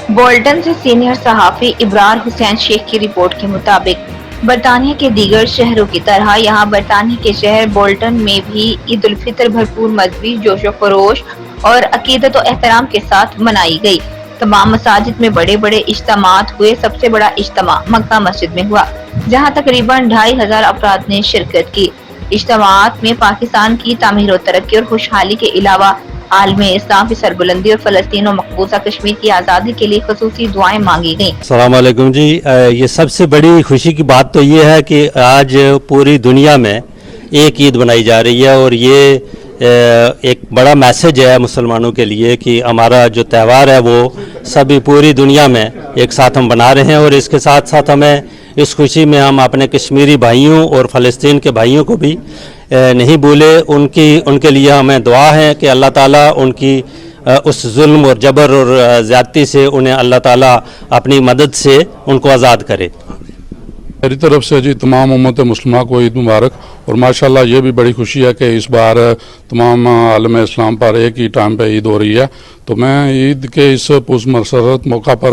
Bolton سے senior صحافی ابرار حسین شیخ کی رپورٹ کے مطابق برطانیہ کے دیگر شہروں کی طرح یہاں برطانیہ کے شہر بولٹن میں بھی عید الفطر بھرپور مذہبی جوش و خروش اور عقیدت و احترام کے ساتھ منائی گئی۔ تمام مساجد میں بڑے بڑے اجتماعات ہوئے۔ سب سے بڑا اجتماع مکہ مسجد میں ہوا، جہاں تقریباً 2500 افراد نے شرکت کی۔ اجتماعات میں پاکستان کی تعمیر و ترقی اور خوشحالی کے علاوہ عالم اسلام کی سربلندی اور فلسطین و مقبوضہ کشمیر کی آزادی کے لیے خصوصی دعائیں مانگی گئیں۔ السلام علیکم جی، یہ سب سے بڑی خوشی کی بات تو یہ ہے کہ آج پوری دنیا میں ایک عید منائی جا رہی ہے، اور یہ ایک بڑا میسج ہے مسلمانوں کے لیے کہ ہمارا جو تہوار ہے وہ سبھی پوری دنیا میں ایک ساتھ ہم بنا رہے ہیں، اور اس کے ساتھ ساتھ ہمیں اس خوشی میں ہم اپنے کشمیری بھائیوں اور فلسطین کے بھائیوں کو بھی نہیں بھولے۔ ان کے لیے ہمیں دعا ہے کہ اللہ تعالیٰ ان کی اس ظلم اور جبر اور زیادتی سے انہیں اللہ تعالیٰ اپنی مدد سے ان کو آزاد کرے۔ میری طرف سے جی تمام امت مسلمہ کو عید مبارک، اور ماشاءاللہ یہ بھی بڑی خوشی ہے کہ اس بار تمام عالم اسلام پر ایک ہی ٹائم پہ عید ہو رہی ہے، تو میں عید کے اس پرمسرت موقع پر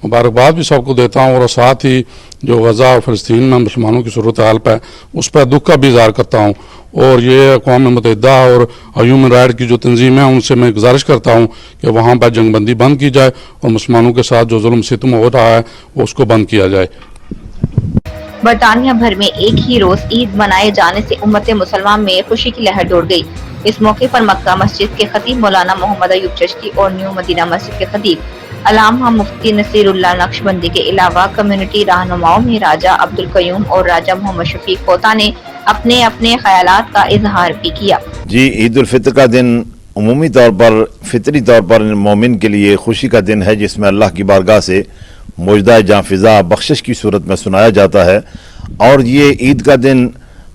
مبارکباد بھی سب کو دیتا ہوں، اور ساتھ ہی جو غزہ اور فلسطین میں مسلمانوں کی صورتحال پہ اس پر دکھ کا بھی اظہار کرتا ہوں، اور یہ اقوام متحدہ اور ہیومن رائٹ کی جو تنظیم ہے ان سے میں گزارش کرتا ہوں کہ وہاں پر جنگ بندی بند کی جائے اور مسلمانوں کے ساتھ جو ظلم ستم ہو رہا ہے وہ اس کو بند کیا جائے۔ برطانیہ بھر میں ایک ہی روز عید منائے جانے سے امت مسلمان میں خوشی کی لہر دوڑ گئی۔ اس موقع پر مکہ مسجد کے خطیب مولانا محمد ایوب چشتی اور نیو مدینہ مسجد کے خطیب علامہ مفتی نصیر اللہ نقشبندی کے علاوہ کمیونٹی رہنماؤں میں راجہ عبدالقیوم اور راجہ محمد شفیق کوتا نے اپنے اپنے خیالات کا اظہار بھی کیا۔ جی، عید الفطر کا دن عمومی طور پر فطری طور پر مومن کے لیے خوشی کا دن ہے، جس میں اللہ کی بارگاہ سے مجدہ جاں فضا بخشش کی صورت میں سنایا جاتا ہے، اور یہ عید کا دن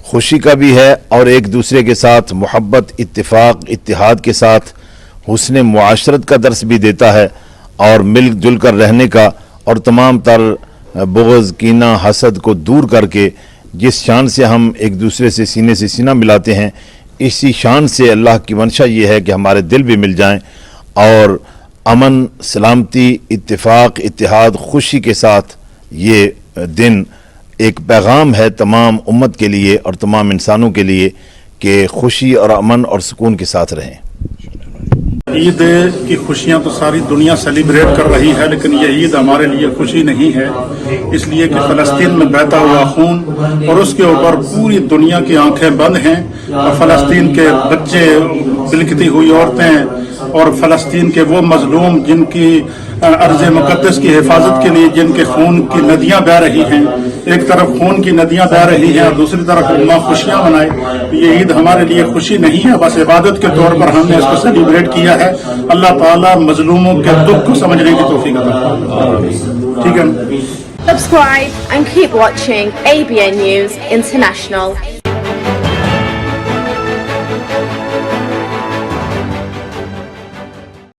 خوشی کا بھی ہے اور ایک دوسرے کے ساتھ محبت، اتفاق، اتحاد کے ساتھ حسن معاشرت کا درس بھی دیتا ہے، اور مل جل کر رہنے کا، اور تمام تر بغض، کینہ، حسد کو دور کر کے جس شان سے ہم ایک دوسرے سے سینے سے سینہ ملاتے ہیں، اسی شان سے اللہ کی منشا یہ ہے کہ ہمارے دل بھی مل جائیں، اور امن، سلامتی، اتفاق، اتحاد، خوشی کے ساتھ یہ دن ایک پیغام ہے تمام امت کے لیے اور تمام انسانوں کے لیے کہ خوشی اور امن اور سکون کے ساتھ رہیں۔ عید کی خوشیاں تو ساری دنیا سیلیبریٹ کر رہی ہے، لیکن یہ عید ہمارے لیے خوشی نہیں ہے، اس لیے کہ فلسطین میں بہتا ہوا خون اور اس کے اوپر پوری دنیا کی آنکھیں بند ہیں، اور فلسطین کے بچے، بلکتی ہوئی عورتیں اور فلسطین کے وہ مظلوم جن کی ارض مقدس کی حفاظت کے لیے جن کے خون کی ندیاں بہہ رہی ہیں، ایک طرف خون کی ندیاں بہہ رہی ہیں اور دوسری طرف امہ خوشیاں منائے۔ یہ عید ہمارے لیے خوشی نہیں ہے، بس عبادت کے طور پر ہم نے اس کو سیلیبریٹ کیا ہے۔ اللہ تعالیٰ مظلوموں کے دکھ کو سمجھنے کی توفیق عطا فرمائے۔ ٹھیک ہے، Subscribe and keep watching ABN News International.